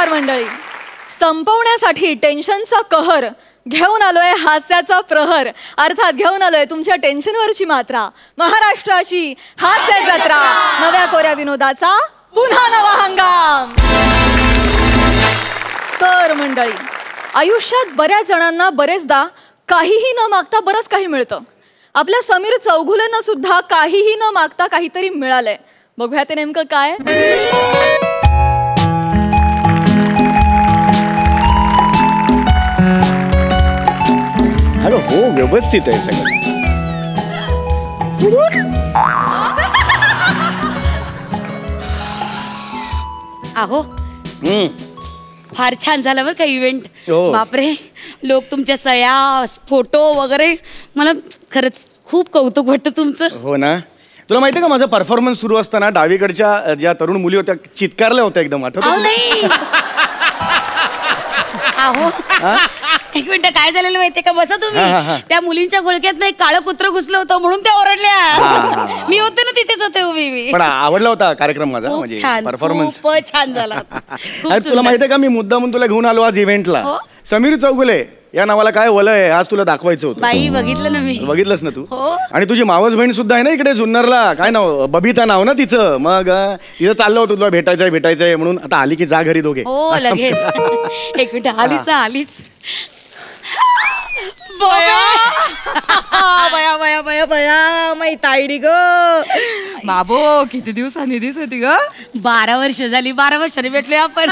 नमस्कार मंडळी. संपवण्यासाठी टेन्शनचा कहर घेऊन आलोय हास्याचा प्रहर. अर्थात घेऊन आलोय तुमच्या टेन्शनवरची मात्रा. महाराष्ट्राची हास्य जत्रा. नव्या कोऱ्या विनोदाचा पुन्हा नवा हंगाम. तर मंडळी, आयुष्यात बऱ्याच जणांना बरेचदा काहीही न मागता बरंच काही मिळतं. आपल्या समीर चौघुलेंना सुद्धा काहीही न मागता काहीतरी मिळालंय. बघूया ते नेमकं काय. अरे हो, व्यवस्थित आहे सगळं. अहो फार छान झालं बरं का इव्हेंट. बापरे, लोक तुमच्या सह्या फोटो वगैरे, मला खरंच खूप कौतुक वाटतं तुमचं. हो ना. तुला माहिती का, माझा परफॉर्मन्स सुरू असताना डावीकडच्या ज्या तरुण मुली होत्या चित्कारल्या होत्या एकदम. आठवतं? नाही अहो एक मिनिट, काय झालेलं माहितीये का, बसा तुम्ही. त्या मुलींच्या घोळक्यात नाही काळं कुत्र घुसलं होतं म्हणून त्या ओरडल्या. मी होते ना, तिथेच होते उभी मी. पण आवडला होता कार्यक्रम माझा, म्हणजे परफॉर्मन्स खूप छान झाला. तुला माहितीये का, मी मुद्दामून तुला घेऊन आलो आज इव्हेंटला. समीर चौगुले या नावाला काय वलय आहे आज तुला दाखवायचं होतं. बाई बघितलं ना मी. बघितलंस ना तू. आणि तुझी मावस बहीण सुद्धा आहे ना इकडे जुन्नरला. काय नाव, बबिता नाव ना तिचं. मग तिचं चाललं होतं तुला भेटायचंय म्हणून. आता आली की जा घरी दोघे. हो लगेच. एक मिनिट, आलीच. बया बया बया बया माई ताईडी ग. बाबो, किती दिवसांनी दिसती ग. 12 वर्ष झाली. 12 वर्षांनी भेटले आपण.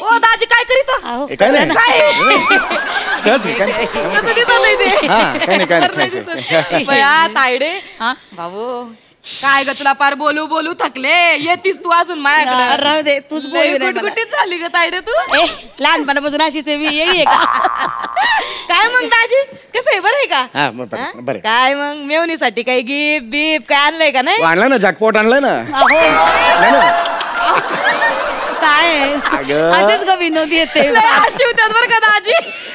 ओ दाजी, काय करीत? काय नाही सहज बया तायडे. बाबू काय ग, तुला पार बोलू बोलू थकले. येतीस तू अजून माझ्याकडे. राहू दे, तूच कुठकुठीच झाली ग तायडे तू. लहानपणापासून अशीच आहे मी. येडी आहे का? काय मग दाजी, कसं आहे, बरं आहे का? बरं. काय मग मेवणीसाठी काही गिफ्ट बीप काय आणलंय का? नाही आणलाय ना, जॅकपॉट आणलाय ना. काय असेच ग विनोदी येते. शिवत्यात बरं का दाजी.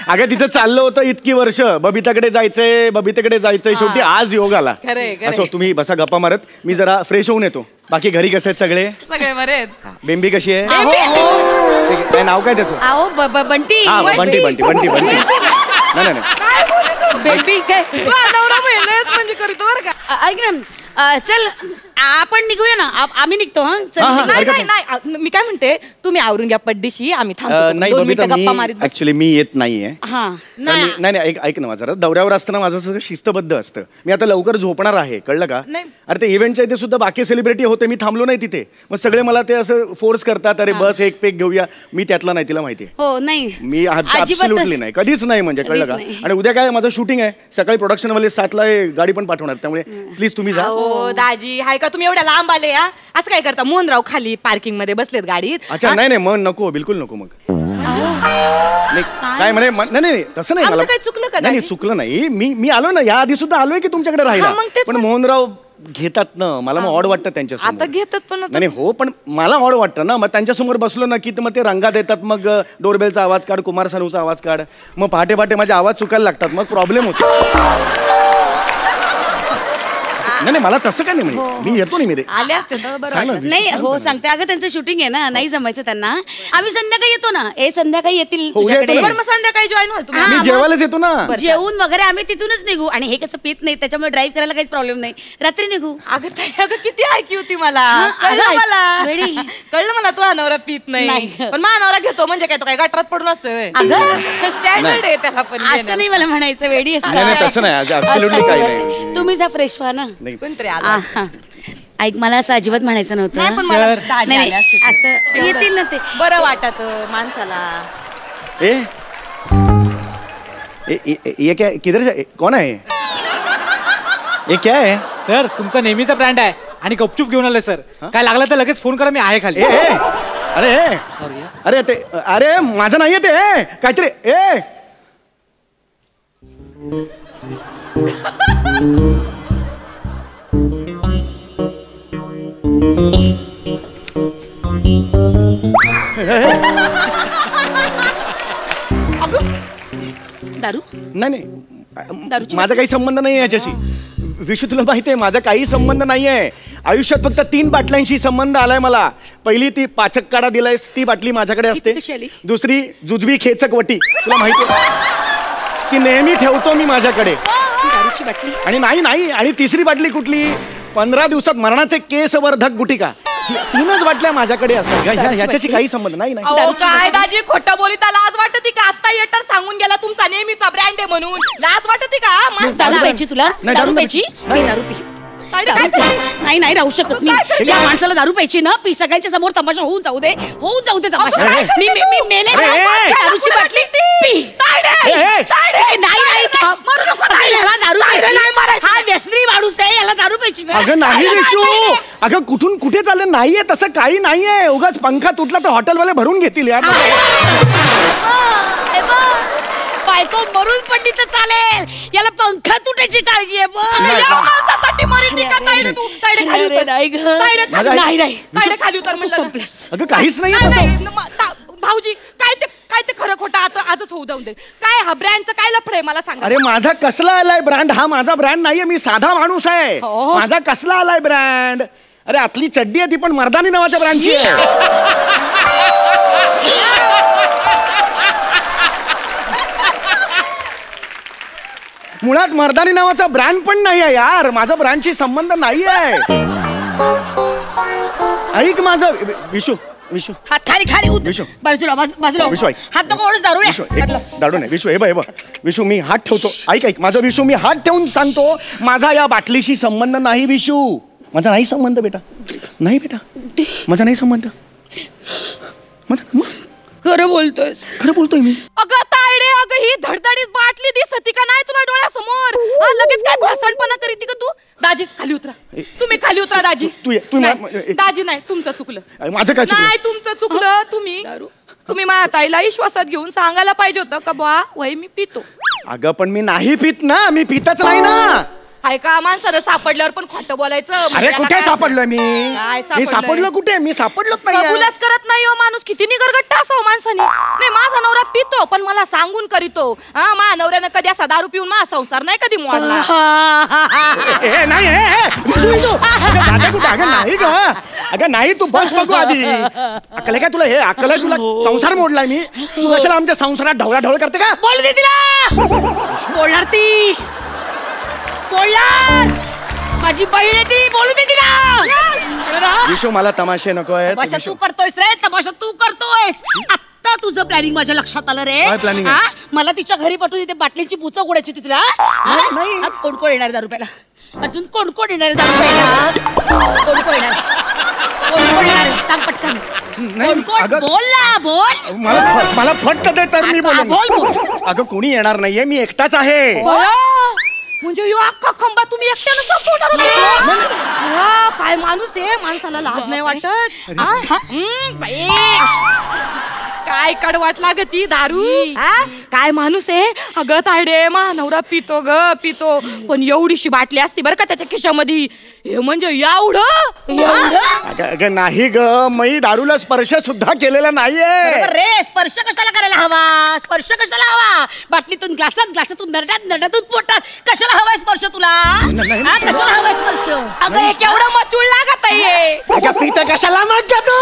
अगं तिचं चाललं होतं इतकी वर्ष, बबिताकडे जायचंय. शेवटी आज योग आला. असो, तुम्ही बसा गप्पा मारत. मी जरा फ्रेश होऊन येतो. बाकी घरी कसे आहेत सगळे? सगळे बरे आहेत. बेंबी कशी आहे? काय नाव काय त्याचं? बंटी. बंटी नाही बेबी काय म्हणजे करतो बरं का. ऐक ना, चल आपण निघूया ना. आम्ही निघतो. नाही, मी काय म्हणते, तुम्ही आवरून घ्या पड्डीशी, आम्ही थांबतो. ऍक्च्युली मी येत नाहीये. नाही ऐक ना, माझं दौऱ्यावर असताना माझं सगळं शिस्तबद्ध असतं. मी आता लवकर झोपणार आहे, कळलं का? अरे ते इव्हेंटच्या इथे सुद्धा बाकी सेलिब्रिटी होते, मी थांबलो नाही तिथे. मग सगळे मला ते असं फोर्स करतात, अरे बस एक पेक घेऊया. मी त्यातला नाही, तिला माहितीये. हो नाही, मी ऍब्सोल्युटली नाही, कधीच नाही, म्हणजे कळलं का? आणि उद्या काय माझं शूटिंग आहे, सकाळी प्रोडक्शन वाले 7ला गाडी पण पाठवणार, त्यामुळे प्लीज तुम्ही जा. हो दाजी, हाय का तुम्ही एवढ्या लांब आले या? असं काय करता, मोहनराव खाली पार्किंग मध्ये बसलेत गाडीत. अच्छा नाही मग नको, बिलकुल नको. मग काय म्हणे, नाही तसं नाही. मला चुकलं का? नाही चुकलं नाही. मी आलो ना, या आधी सुद्धा आलोय की तुमच्याकडे राहिला. पण मोहनराव घेतात ना, मला मग ऑड वाटतं त्यांच्यासमोर. आता घेतात पण नाही हो, पण मला ऑड वाटतं ना. मग त्यांच्यासमोर बसलो ना की मग ते रंगात येतात. मग डोरबेलचा आवाज काढ, कुमार सानूचा आवाज काढ. मग पहाटे माझे आवाज चुकायला लागतात, मग प्रॉब्लेम होतो. नाही मला तसं काय नाही, म्हणजे मी येतो. नाही आले असते नाही. हो सांगते, अगं त्यांचं शूटिंग आहे ना, नाही जमायचं त्यांना. आम्ही संध्याकाळी येतो ना. संध्याकाळी येतील तुझ्याकडे. संध्याकाळी जॉईन व्हाल तुम्ही. मी जेवायलाच येतो ना. जेवून वगैरे आम्ही तिथूनच निघू. आणि हे कसं पीत नाही, त्याच्यामुळे ड्राईव्ह करायला काहीच प्रॉब्लेम नाही. रात्री निघू. अगं किती ऐकी होती मला. कळलं मला तू अनवरा पीत नाही, पण मानवरा घेतो म्हणजे काय, तो काय गटारात पडून असतोय. स्टँडर्ड आहे त्याला. पण असं नाही मला म्हणायचं, वेडी तसं नाही. तुम्ही जा फ्रेश व्हा ना. कोणतरी आला. ऐक, मला असं अजिबात म्हणायचं नव्हतं. असं येतील ना, ते बरं वाटत माणसाला. ये क्या, किधर से, कौन है ये, क्या है? सर तुमचा नेहमीचा ब्रँड आहे आणि गपचूप घेऊन आलोय सर. काय लागलं तर लगेच फोन करा, मी आहे खाली. अरे माझं नाहीये ते, काहीतरी. दारू नाही, माझा काही संबंध नाही याच्याशी. विशू तुला माहिती आहे माझा काही संबंध नाहीये. आयुष्यात फक्त 3 बाटल्यांशी संबंध आलाय मला. पहिली ती पाचक काढा दिलायस ती बाटली माझ्याकडे असते. दुसरी जुजबी खेचक वटी तुला माहिती आहे ती नेहमी ठेवतो मी माझ्याकडे. आणि नाही आणि तिसरी बाटली कुठली 15 दिवसात मरणाचे केसवर्धक गुटिका. 3च बाटल्या माझ्याकडे असतात. ह्याच्याशी काही संबंध नाही. काय दाजी खोटं बोलिता लाज वाटते का? आता येटर सांगून गेला तुमचा नेहमीचा ब्रँड आहे म्हणून लाज वाटते का? दारू प्यायची तुला? दारू प्यायची? दारू पी. नाही राहू शकत मी. या माणसाला दारू प्यायची ना पी. सगळ्यांच्या समोर तमाशा होऊन जाऊ दे तमाशा. मी मेले दारूची बाटली पी. नाही मरू नको. याला दारू हा व्यसनी माणूस आहे याला दारू प्यायची. अगं नाही विशू अगं कुठून कुठे चाललं नाहीये तसं काही नाहीये. उगाच पंखा तुटला तर हॉटेलवाले भरून घेतील यार. बायको मरून पडली तर चालेल याला पंखा तुटायची काळजी आहे. खाली उतर म्हणलं. अगं काहीच नाही. भाऊजी काय ते खरं खोटं आता आजच होऊ देऊन दे. काय हा ब्रँडचं काय लफडं आहे मला सांगा. अरे माझा कसला आलाय ब्रँड? हा माझा ब्रँड नाहीये. मी साधा माणूस आहे. माझा कसला आलाय ब्रँड? अरे आतली चड्डी आहे ती पण मर्दानी नावाच्या ब्रँडची आहे. मुळात मर्दानी नावाचा ब्रँड पण नाही आहे यार. माझा ब्रँडशी संबंध नाही आहे. ऐक माझं विशू हात खाली विशू बाजूला विशू ऐक. हात नको ओढूस. दारू दारू नाही विशू. हे बघ विशू मी हात ठेवतो. ऐक माझं विशू मी हात ठेवून सांगतो माझा या बाटलीशी संबंध नाही विशू. माझा नाही संबंध बेटा. नाही बेटा माझा नाही संबंध. खरं बोलतोय मी. अगं तायडे अगं ही धडधडीत बाटली दिसती का नाही तुला डोळ्यासमोर? लगेच काय भाषणपणा करीती का तू? दाजी खाली उतरा. तुम्ही खाली उतरा दाजी. दाजी नाही तुमचं चुकलं. माझं काय नाही तुमचं चुकलं. तुम्ही माझ्या ताईला विश्वासात घेऊन सांगायला पाहिजे होतं का बा वय मी पितो. अगं पण मी नाही पित ना. मी पितच नाही ना. ऐका माणसानं सापडल्यावर पण खोटं बोलायचं. अरे कुठे सापडलोय मी सापडलो कुठे? मी सापडलोच नाही. कबूलच करत नाही हो माणूस. किती निगरगट्टा असावं माणसाने. नाही माझा नवरा पितो पण मला सांगून करीतो. माझ्या नवऱ्यानं कधी असा दारू पिऊन माझा संसार नाही कधी मोडला. नाही ग अगं नाही तू बस बघू आधी. अक्कल काय तुला? हे अक्कल आहे तुला? संसार मोडलाय मी. तू कशाला आमच्या संसारात ढवळाढवळ करते का? बोल दे तिला. बोलणार ती बोलणार. माझी बहीण आहे ती. बोलू दे तिला. विशू मला तमाशे नको आहे. तमाशा तू करतोयस रे. तमाशा तू करतोयस. आता तुझं प्लॅनिंग माझ्या लक्षात आलं रे. काय प्लॅनिंग? मला तिच्या घरी पाठवून तिथे बाटलीची पुचक उडायची होती तिला. कोण येणार दारू प्यायला? अजून कोण येणार दारू प्यायला? कोण येणार सांग पटकन. बोल. मला फट दे तर मी बोल. अगं कोणी येणार नाहीये. मी एकटाच आहे. म्हणजे यो अख्खा खंबा तुम्ही एकट्यानं संपवणार होता? काय माणूस आहे. माणसाला लाज नाही वाटत? काय कडवाट लागती दारू. काय माणूस आहे. अगं तायडे मा नवरा पितो पितो पण एवढीशी बाटली असती बरं का त्याच्या खिशामध्ये. हे म्हणजे एवढं. अगं नाही ग मी दारूला स्पर्श सुद्धा केलेला नाहीये रे. स्पर्श कशाला करायला हवा? स्पर्श कशाला हवा? बाटलीतून ग्लासातून नरडातून पोटात कशाला हवाय स्पर्श तुला? कशाला हवाय स्पर्श? अगं हे केवढं मचूळ लागत आहे. पिता कशाला मत तू?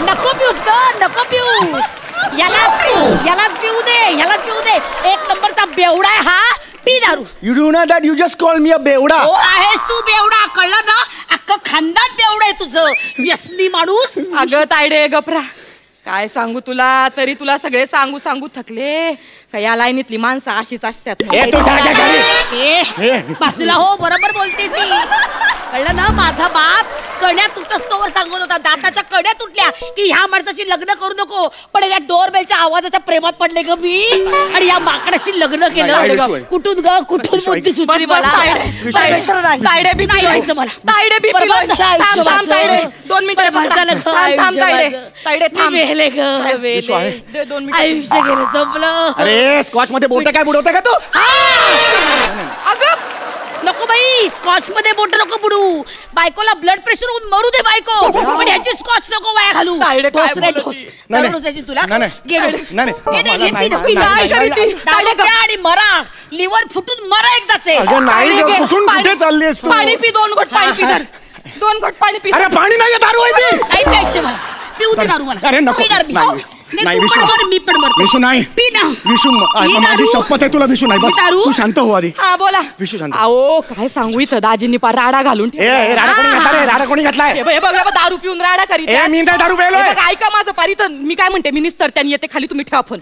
नको पिऊस. यालाच पिऊ दे. 1 नंबरचा बेवडा आहे हा. पी दारू. You do know that you just call me a बेवडा. हो आहेस तू बेवडा. कळलं ना? अख्खं खानदान बेवडा आहे तुझं. व्यसनी माणूस. अगं तायडे गपरा. काय सांगू तुला. तरी तुला सगळे सांगू थकले का या लाईनीतली माणसं अशीच असतात. बाजूला हो. बरोबर बोलते ती. कळलं ना? माझा बाप कण्या तुटस्तोवर सांगत होता. दाताच्या कण्या तुटल्या की ह्या माणसाशी लग्न करू नको. पण या डोरबेलच्या आवाजाच्या प्रेमात पडले ग मी. आणि या माकडाशी लग्न केलं. कुठून बुद्धी सुचली मला. 2 मिनिटं आयुष्य गेलं संपलं. अरे स्कॉच मध्ये बोट काय बुडवते का तू? अगं नको बाई. स्कॉच मध्ये बोट नको बुडू. बायकोला ब्लड प्रेशर होऊन मरू दे बायको. पण याची स्कॉच नको वाया घालू. तुला आणि मरा. लिव्हर फुटून मरा एकदाच आहे. अगं नाही ग, कुठून कुठे चाललीस तू? पाणी पी, 2 घोट पाणी पी. 2 घोट पाणी पी. अरे पाणी नाही, दारू आहे ती. काही प्यायचं मला, पिऊ दे दारू मला. अरे नको. पिणार मी. नाही, नाही, तू पण मर, मी पण मरते. विशू नाही. पी ना. विशू पी माझी दारू. शपथ आहे तुला, विशू नाही. बस दारू? तू शांत हो आधी. हा बोला. विशू शांत. अहो काय सांगू, इथं दाजींनी पार राडा घालून राडा कोणी घातला रे? राडा कोणी घातलाय? हे बघ दारू पिऊन राडा करीत आहे. मी नाही दारू प्यायलोय. हे बघ, ऐका माझं पारी. तर मी काय म्हणते, मी निस्तर त्यांनी येते खाली, तुम्ही ठेवा फोन.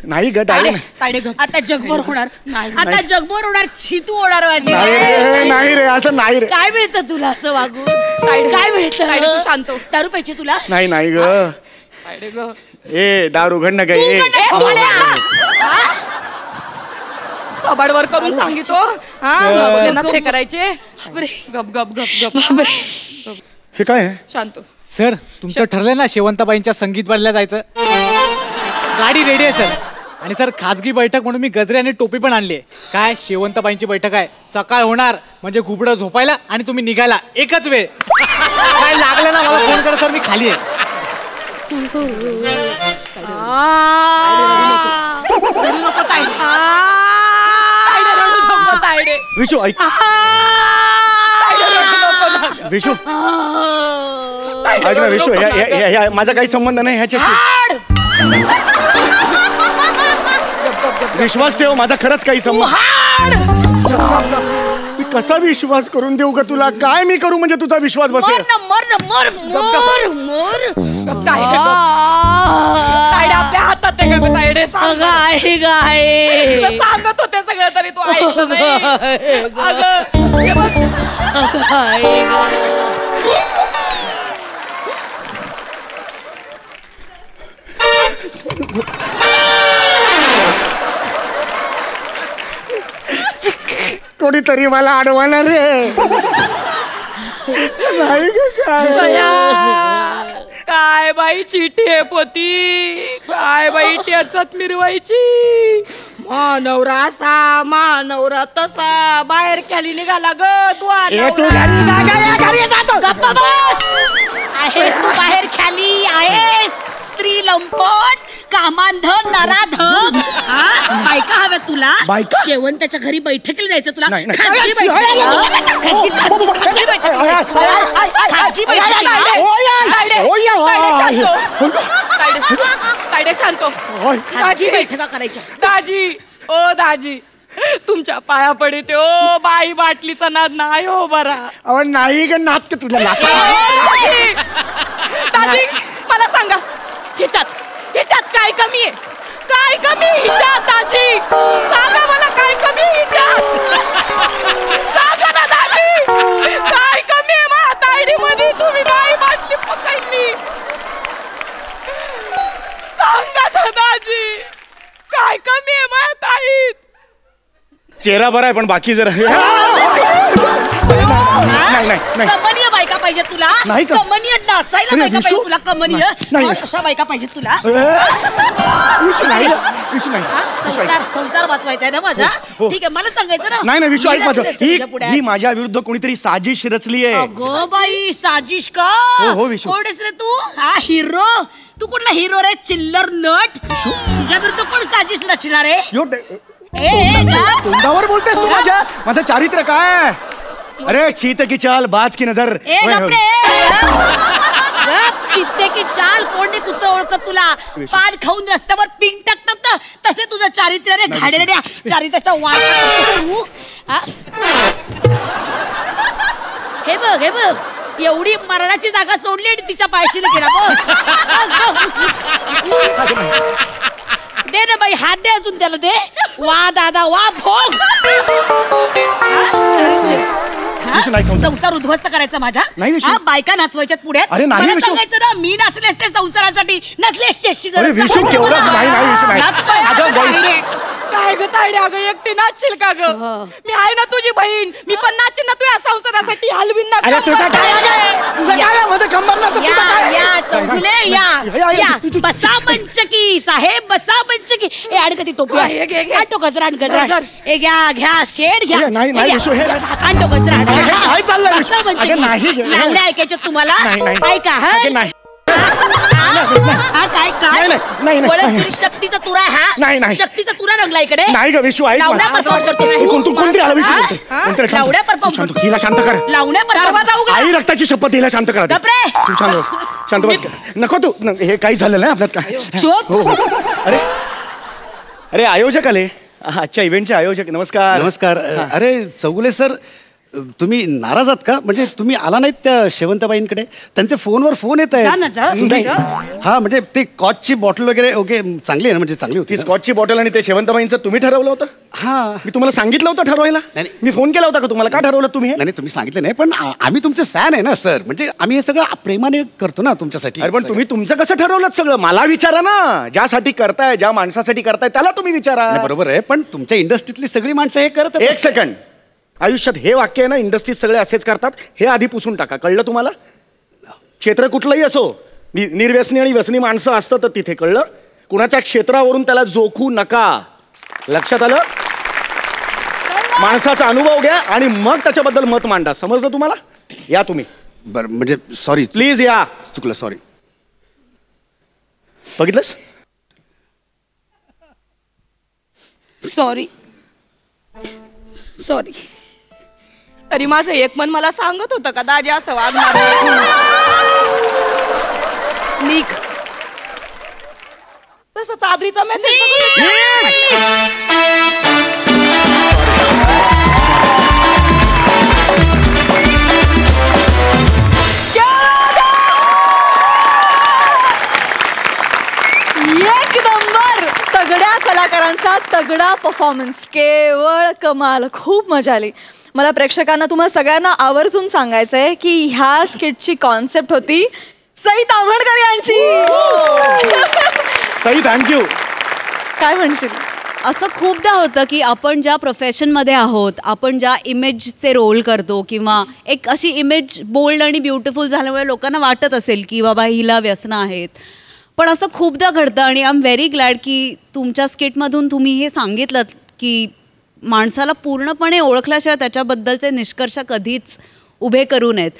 नाही ग दारू नाही. तायडे ग. आता जगभर होणार, आता जगभर होणार, छितू होणार माझी. नाही रे, असं नाही रे. काय मिळतं तुला असं वागून? तायडे काय मिळतं? तायडे तू शांत हो. दारू प्यायची तुला? नाही ग. तायडे ग. दारू घड नका. कबाडवर करून सांगितो. हे करायचे. गप गप गप गप. हे काय आहे? शांत. सर तुमचं ठरलंय ना शेवंताबाईंच्या संगीत बदल्या जायचं? गाडी रेडी आहे सर. आणि सर खाजगी बैठक म्हणून मी गजरे आणि टोपी पण आणली. काय शेवंताबाईंची बैठक आहे, सकाळ होणार म्हणजे घुबडं झोपायला आणि तुम्ही निघायला एकच वेळ. काय लागलं ना मला फोन करा सर, मी खाली आहे. विशू ऐक. विशू ऐक ना विशू, माझा काही संबंध नाही ह्याच्याशी. विश्वास ठेव, माझा खरंच काही संबंध. मी कसा विश्वास करून देऊ का तुला? काय मी करू म्हणजे तुझा विश्वास बसेल? आपल्या हातात तायडे सांगत होते सगळं, तरी तू ऐकलं नाही. कोणीतरी मला अडवणार रे. नाही काय बाई चिठी पोती, काय बाई टेचत मिरवायची. मानवरा असा, मानवरा तसा, बाहेर खाली निघाला ग तू. घरी जातो. गप्पा बस. आहेस तू बाहेर खाली, आहेस स्त्री लंपट, कामांधन, नराधम. बायका हव्या तुला? बायका? शेवंताच्या घरी बैठकीला जायचं तुला? नाही. खाजगी बैठका करायच्या. दाजी, ओ दाजी, तुमच्या पाया पडते. ओ बाई, बाटलीचा नाद नाही हो बरा. नाही ग, नात का तुला? दाजी मला सांगा, ह्याच्यात काय कमी आहे? काय कमी हिच्यात? दाजी सांगा मला, काय कमी हिच्यात? सांगा ना दाजी, काय कमी आहे माझ्या तायडीमध्ये? तुम्ही नाही बाटली पकडली. सांगा ना दाजी, काय कमी आहे माझ्या ताईत? चेहरा बरा आहे पण बाकी जरा. नाही. कमनीय बायका पाहिजे तुला? नाही का? कमनीय नाचायला बायका पाहिजे तुला? कमनीय अशा बायका पाहिजे तुला? संसार वाचवायचा आहे ना माझा? ठीक आहे, मला सांगायचं ना. नाही विशू ऐक माझं. ही माझ्या विरुद्ध कोणीतरी साजिश रचली आहे. अगं बाई, साजिश का? हो विशू. कोणीस रे तू? हा हिरो? तू कुठला हिरो रे? चिल्लर नट. तुझ्या विरुद्ध कोण साजिश रचणार आहे? तोंडावर बोलतेस तू माझ्या? माझं चारित्र्य काय? अरे चीते की चाल, बाज की नजर. चित्ते की चाल कोणी कुत्र ओळखत तुला? पान खाऊन रस्त्यावर पिंग टाकतात ना, तसे तुझं चारित्र्य रे. घाडलेल्या चारित्र्याच्या वाट. हे बघ एवढी मरणाची जागा सोडली आणि तिच्या पायशीला गेला. दे ना बाई, हात दे अजून त्याला, दे. वा दादा वा, भोग. संसार उद्ध्वस्त करायचा माझ्या? बायका नाचवायच्यात पुढ्यात? मला सांगायचं ना, मी नाचले असते संसारासाठी, नसले स्टेजची गरज. काय ग तायडे, अगं एकटी नाचशील का ग? मी आहे ना तुझी बहीण, मी पण नाचीन ना तुझ्या संसारासाठी. हलवीन ना. बसा मंचकी साहेब, बसा मंचकी. ए आड कधी टोपी आणतो, गजरा आण, गजरा. ए घ्या शेड घ्या. आणतो गजरा. काय चाललंय? लावण्या ऐकायच्यात तुम्हाला? ऐका. काय नाही, नाही, नाही. शक्तीचा तुरा नाही, नाही. शक्तीचा तुरा रंगला इकडे नाही ग विशू ऐक लावण्या perform करतोय. कोणती आला विशू लावण्या perform करतोय. हिला शांत कर. लावण्या दरवाजा उघडा. आई रक्ताची शपथ हिला शांत करा. गप्रे. तू शांत बस. नको तू हे काही झालं नाही आपल्यात काय. चुप. अरे अरे आयोजक आले आजच्या इव्हेंटचे आयोजक. नमस्कार. नमस्कार. अरे चौगुले सर, तुम्ही नाराज आहात का? म्हणजे तुम्ही आला नाहीत त्या शेवंतबाईंकडे? त्यांचे फोनवर फोन येत जा ना, जा. आहेत. हा म्हणजे ते कॉचची बॉटल वगैरे ओके चांगली आहे ना, म्हणजे चांगली ती होती. स्कॉचची बॉटल आणि ते शेवंतबाईंचं तुम्ही ठरवलं होतं? हा मी तुम्हाला सांगितलं होतं ठरवायला. नाही. मी फोन केला होता का तुम्हाला? का ठरवलं तुम्ही हे? नाही तुम्ही सांगितलं नाही, पण आम्ही तुमचे फॅन आहे ना सर. म्हणजे आम्ही हे सगळं प्रेमाने करतो ना तुमच्यासाठी. अरे पण तुम्ही तुमचं कसं ठरवलं सगळं? मला विचारा ना. ज्यासाठी करताय, ज्या माणसासाठी करताय त्याला तुम्ही विचारा. नाही, बरोबर आहे, पण तुमच्या इंडस्ट्रीतली सगळी माणसं हे करत एक सेकंड. आयुष्यात हे वाक्य आहे ना, इंडस्ट्रीत सगळे असेच करतात, हे आधी पुसून टाका. कळलं तुम्हाला? क्षेत्र कुठलंही असो, निर्व्यसनी आणि व्यसनी माणसं असतं तर तिथे. कळलं? कुणाच्या क्षेत्रावरून त्याला जोखू नका. लक्षात आलं? माणसाचा अनुभव घ्या आणि मग त्याच्याबद्दल मत मांडा. समजलं तुम्हाला? या तुम्ही. बरं म्हणजे सॉरी प्लीज या. चुकलं, सॉरी. बघितलंस? सॉरी. तरी माझं एक मन मला सांगत होतं का दाजी असं वागणार निक. तसं चादरीचा मेसेज एक नंबर. तगड्या कलाकारांचा तगडा परफॉर्मन्स. केवळ कमाल. खूप मजा आली. मला प्रेक्षकांना तुम्हाला सगळ्यांना आवर्जून सांगायचंय की ह्या स्किटची कॉन्सेप्ट होती सई तांभडकर यांची. सई थँक्यू. काय म्हणशील? असं खूपदा होतं की आपण ज्या प्रोफेशनमध्ये आहोत, आपण ज्या इमेजचे रोल करतो किंवा एक अशी इमेज बोल्ड आणि ब्युटिफुल झाल्यामुळे लोकांना वाटत असेल की बाबा हिला व्यसनं आहेत. पण असं खूपदा घडतं आणि आय एम व्हेरी ग्लॅड की तुमच्या स्किटमधून तुम्ही हे सांगितलं की माणसाला पूर्णपणे ओळखल्याशिवाय त्याच्याबद्दलचे निष्कर्ष कधीच उभे करू नयेत.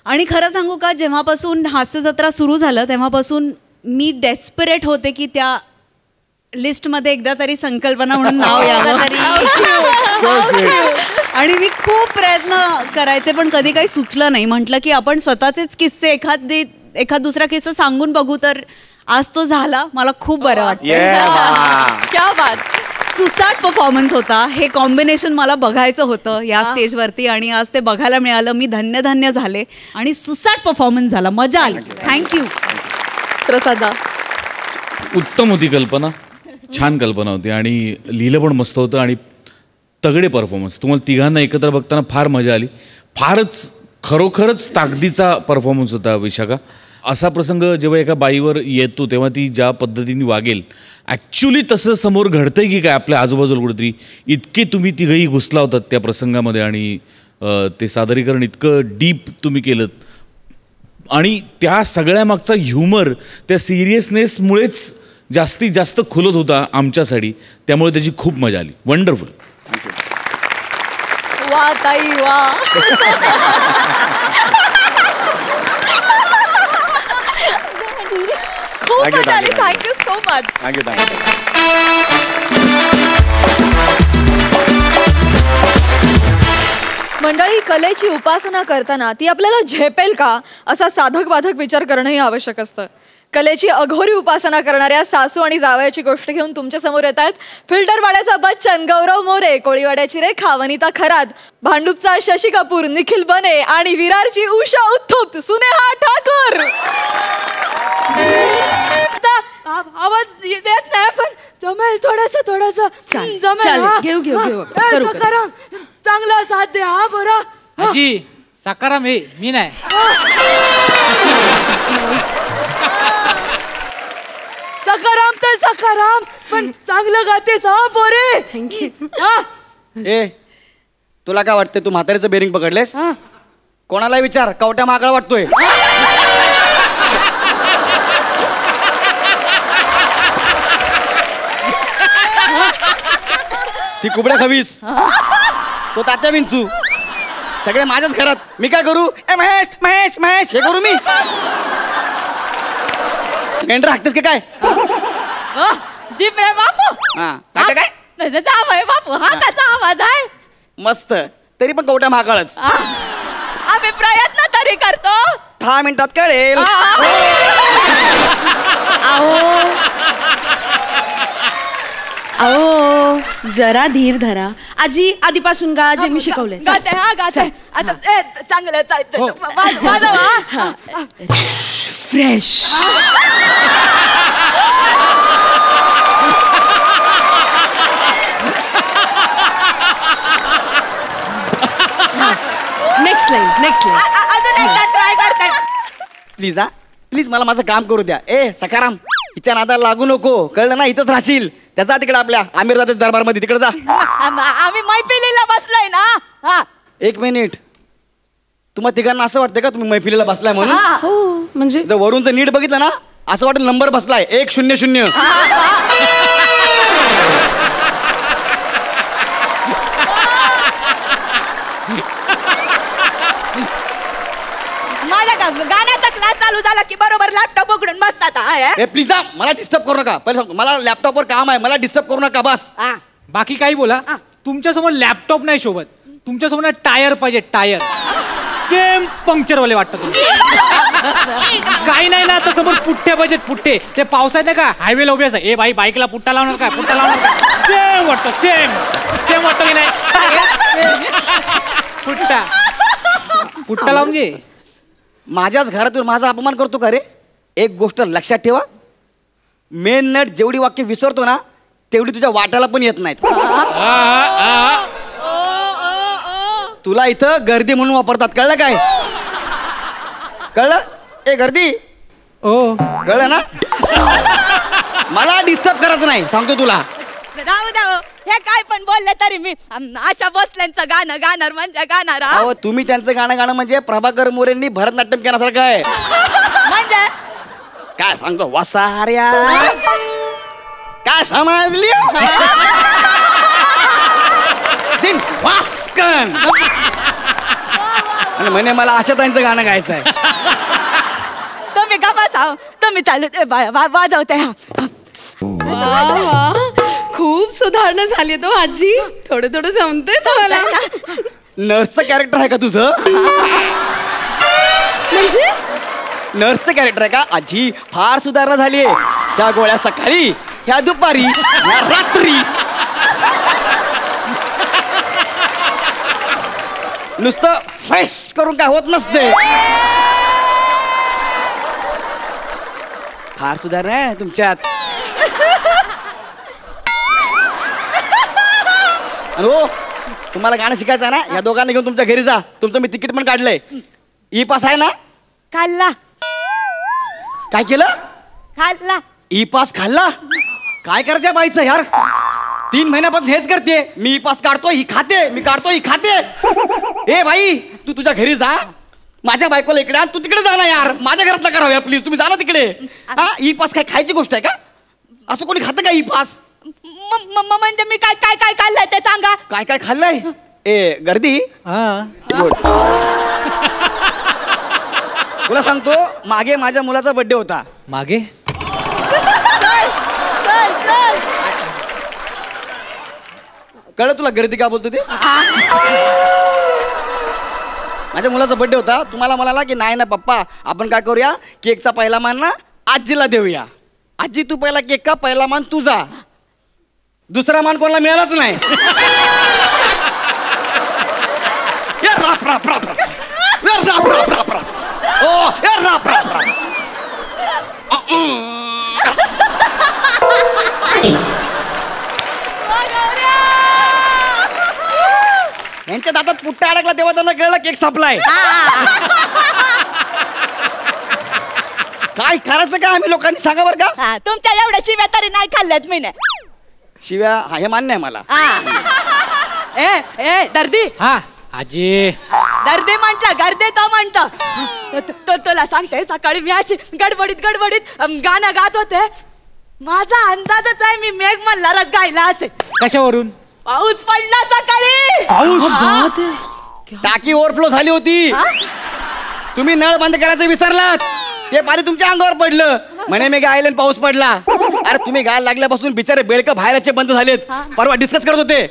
आणि खरं सांगू का, जेव्हापासून हास्य जत्रा सुरू झालं तेव्हापासून मी डेस्परेट होते की त्या लिस्टमध्ये एकदा तरी संकल्पना म्हणून नाव यावं. आणि मी खूप प्रयत्न करायचे पण कधी काही सुचलं नाही. म्हटलं की आपण स्वतःचेच किस्से एखाद दुसरा किस्सा सांगून बघू. तर आज तो झाला. मला खूप बरं वाटतं. क्या बात. सुसाट परफॉर्मन्स होता. हे कॉम्बिनेशन मला बघायचं होतं या स्टेजवरती आणि आज ते बघायला मिळालं. मी धन्य झाले आणि सुसाट परफॉर्मन्स झाला. मजा आली. थँक्यू. प्रसादा. उत्तम होती कल्पना. छान कल्पना होती आणि लिहिलं पण मस्त होतं आणि तगडे परफॉर्मन्स. तुम्हाला तिघांना एकत्र बघताना फार मजा आली. फारच खरोखरच ताकदीचा परफॉर्मन्स होता विशाखा. असा प्रसंग जेव्हा एका बाईवर येतो तेव्हा ती ज्या पद्धतीने वागेल, ॲक्च्युली तसं समोर घडतंय की काय आपल्या आजूबाजूला कुठेतरी. इतके तुम्ही तिघंही घुसला होतात त्या प्रसंगामध्ये आणि ते सादरीकरण इतकं डीप तुम्ही केलं आणि त्या सगळ्यामागचा ह्युमर त्या सिरियसनेसमुळेच जास्तीत जास्त खुलत होता आमच्यासाठी. त्यामुळे त्याची खूप मजा आली. वंडरफुल. वा ताई वा. खूप मजा आली. Thank you so much. मंडळी, कलेची उपासना करताना ती आपल्याला झेपेल का असा साधक बाधक विचार करणंही आवश्यक असतं. कलेची अघोरी उपासना करणाऱ्या सासू आणि जावयाची गोष्ट घेऊन तुमच्या समोर येत आहेत फिल्टरवाड्याचा बच्चन गौरव मोरे, कोळीवाड्याची रेखा वनिता खरात, भांडूपचा शशी कपूर निखिल बने आणि विरारची उषा उत्थुप सुनेहा ठाकूर. आवाज देत नाही पण जमेल थोडस जमेल. घेऊ. सकाराम चांगला साथ द्या. हा बरं. आजी सकाराम हे मी नाही. सकाराम तर सकाराम पण चांगलं गातेस हा पोरे. ए तुला काय वाटतंय? तू म्हातारीचं बेरिंग पकडलेस? कोणाला विचार, कवट्या मागळा वाटतोय. ती कुबड्या खवीस, तो तात्या विंचू, सगळे माझ्याच घरात. मी काय करू? ए महेश महेश महेश हे करू मी? मेंढर हाकतेस का काय? जी प्रेम बापू हा काय काय जावय बापू हा कसा आवाज आहे? मस्त. तरी पण कवट्या महाकाळच. आम्ही प्रयत्न तरी करतो. 10 मिनिटात कळेल. अहो जरा धीर धरा. आजी आधीपासून गा जे मी शिकवलंय. गाते हा गाते. आता चांगलं वाजवा. Fresh. Next line next line. अजून एकदा ट्राय करते. प्लीज हा प्लीज मला माझं काम करू द्या. सकाराम हिच्या नादाला लागू नको, कळलं ना? इथंच राहशील. त्याचा तिकडे आपल्या आमिरजाच्या दरबार मध्ये तिकडे जा. आम्ही मैफिलीला बसलोय ना. हा 1 मिनिट. तुम्हाला तिघांना असं वाटतं का तुम्ही मैफिलीला बसलाय म्हणून? हो म्हणजे जर वरून जर नीट बघितलं ना असं वाटेल नंबर बसलाय 100. माझ्या गाण्याचा क्लास चालू झाला की बरोबर लॅपटॉप उघडून बसतात. प्लीज मला डिस्टर्ब करू नका. पहिले सांगतो मला लॅपटॉपवर काम आहे, मला डिस्टर्ब करू नका बस. बाकी काही बोला. तुमच्यासमोर लॅपटॉप नाही शोभत. तुमच्यासमोर टायर पाहिजे. टायर सेम पंक्चरवाले वाटतं. काही नाही ना आता समोर पुठ्ठे पाहिजेत. पुठ्ठे ते पावसात आहे का हायवेला उभे असतात. बाई बाईकला पुट्टा लावणार का? पुट्टा लावणार का? सेम वाटतं. सेम वाटतं की नाही? पुट्टा पुट्टा लावून घे. माझ्याच घरातून माझा अपमान करतो का रे? एक गोष्ट लक्षात ठेवा, मेन नट जेवढी वाक्य विसरतो ना तेवढी तुझ्या वाट्याला पण येत नाहीत. तुला इथं गर्दी म्हणून वापरतात, कळलं काय? कळलं? गर्दी कळलं ना? मला डिस्टर्ब करायचं नाही सांगतो तुला. राहू द्या. हे काय पण बोलले तरी मी आशा भोसलेंचं गाणं गाणार म्हणजे गाणार. अहो तुम्ही त्यांचं गाणं म्हणजे प्रभाकर मोरेंनी भरतनाट्यम केल्यासारखं आहे. म्हणजे काय सांगतो वसाऱ्या काय समजली? दिन वास्कन आणि म्हणे मला आशाताईंचं गाणं गायचं आहे. तुम्ही गप्पा तुम्ही चालू वाजवते. खूप सुधारणा झाली तो आजी. थोडं थोडं जमतंय तुम्हाला. नर्सचं कॅरेक्टर आहे का तुझं? म्हणजे नर्सचं कॅरेक्टर आहे का? आजी फार सुधारणा झाली. त्या गोळ्या सकाळी, ह्या दुपारी, ह्या रात्री. नुसतं फ्रेश करून काय होत नसते. फार सुधारणा आहे तुमच्यात. हो तुम्हाला गाणं शिकायचं आहे ना? या दोघांना घेऊन तुमच्या घरी जा. तुमचं मी तिकीट पण काढलंय. ई पास आहे ना? खाल्ला. काय केलं? खाल्ला. ई पास खाल्ला? काय करायचं बाईचं यार? 3 महिन्यापासून हेच करते. मी ई पास काढतो ही खाते, मी काढतो ही खाते. बाई तू तुझ्या घरी जा. माझ्या बायकोला इकडे आण. तू तिकडे जा ना यार. माझ्या घरात नका राहूया प्लीज. तुम्ही जा ना तिकडे. ई पास काय खायची गोष्ट आहे का? असं कोणी खातं का ई पास? म्हणजे मी काय काय काय खाल्लंय ते सांगा. काय काय खाल्लंय? गर्दी तुला सांगतो मागे माझ्या मुलाचा बर्थडे होता. मागे कळलं तुला गर्दी का बोलतो ते? माझ्या मुलाचा बर्थडे होता. तुम्हाला म्हणाला की नाही ना पप्पा आपण काय करूया, केकचा पहिला मान ना आजीला देऊया. आजी तू पहिला केक का, पहिला मान तुझा. दुसरा मान कोणाला मिळालाच नाही. राप राप राप राप राप राप राप राप. ओ राप राप राप. यांच्या दातात पुट्टा अडकला तेव्हा त्यांना कळलं केक संपलाय. काय करायचं का आम्ही लोकांनी सांगा बरं का? तुमच्या एवढ्या शिव्या तरी नाही खाल्ल्यात मी. शिव्या हे मान्य आहे मला. दर्दी हा आजी दर्दी म्हंटल गर्दी तो म्हणतो. तुला सांगते सकाळी मी अशी गडबडीत गाणं गात होते. माझा अंदाजच आहे मी मेघ मल्हारच गायला असेल. कशावरून? पाऊस पडला सकाळी. टाकी ओव्हरफ्लो झाली होती. तुम्ही नळ बंद करायचं विसरलात. ते पाणी तुमच्या अंगावर पडलं म्हणे मी गायले आणि पाऊस पडला. अरे तुम्ही गायला लागल्यापासून बिचारे बेडकं बाहेरचे बंद झालेत. परवा डिस्कस करत होते.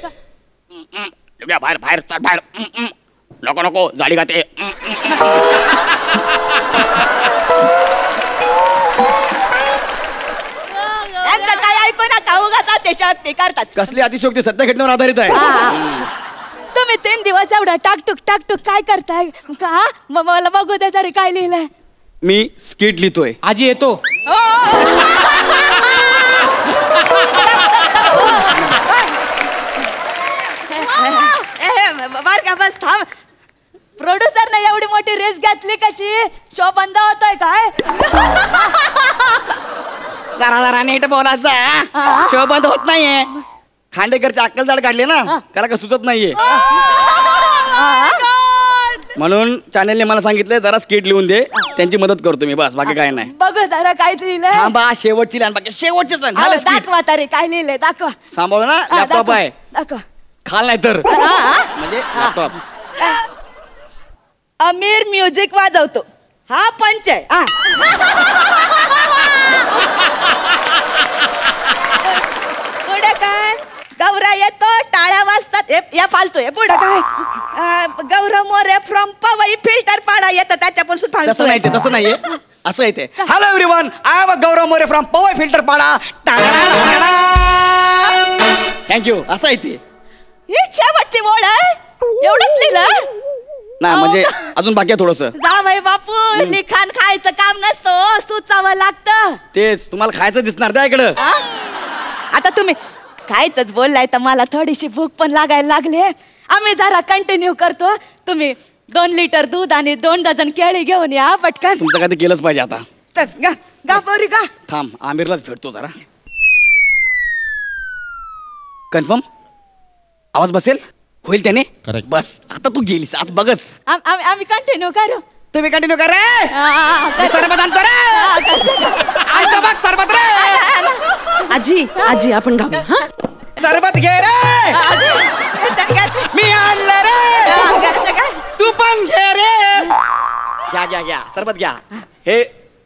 बाहेर बाहेर चल बाहेर. नको नको जाडी गाते. काय ऐकू ना काऊगाचा ते करतात. कसली अतिशयोक्ती सत्य घटनेवर आधारित आहे. तुम्ही 3 दिवस एवढा टाकटुक काय करताय का? मला बघू दे जरी काय लिहिलंय. मी स्किट लिहितोय. आजी येतो. बर का बस थांब. प्रोड्युसर ने एवढी मोठी रेस घेतली कशी? शो बंद होतोय काय? जरा जरा नीट बोलायचा. शो बंद होत नाहीये. खांडेकरची अक्कल जाड काढली ना त्याला का सुचत नाहीये. म्हणून चॅनलने मला सांगितलंय जरा स्किट लिहून दे. त्यांची मदत करतो मी. बस बाकी काय नाही. बघ जरा काय लिहिलंय. हा बा शेवटची लाईन बाकी शेवटचीच लाईन झालं. दाखवा तरी काय लिहिलंय दाखवा. सांभाळ ना लॅपटॉप आहे. दाखवा. खाल नाही तर म्हणजे लॅपटॉप. अमीर म्युझिक वाजवतो. हा पंच आहे. पुढे काय? गौरा येतो टाळ्या वाजतात. या फालतू आहे. पुढे काय? गौरव मोरे फ्रॉम पवई फिल्टर पाडा येतं त्याच्यापासून फालतू. तसं नाही ते तसं नाहीये. असं येते. Hello everyone I am Gaurav More from Powai Filter Pada. Thank you. असं आहे ते. ही शेवटची ओळ आहे. एवढंच लिहिलं नाही म्हणजे अजून बाकी आहे थोडस. जावई बापू लिखाण खायचं काम नसतं. सुचावं लागतं. तेच तुम्हाला खायचं दिसणार त्या इकडं. आता तुम्ही खायचंच बोललाय तर मला थोडीशी भूक पण लागायला लागली. आम्ही जरा कंटिन्यू करतो. तुम्ही 2 लिटर दूध आणि 2 डझन केळी घेऊन या पटकन. तुमचं काय ते केलंच पाहिजे आता. चल गा पोरी गा. थांब आमिरलाच भेटतो जरा. कन्फर्म आवाज बसेल होईल त्याने. बस आता तू गेलीस आता बघच. आम्ही कंटिन्यू करू. तुम्ही कंटिन्यू कर रे. सरबत आणतो रे. आणतो बघ सरबत रे. आजी आपण गाऊया. हा सरबत घे रे. मी आणलं रे. तू पण घे रे. घ्या घ्या सरबत घ्या. हे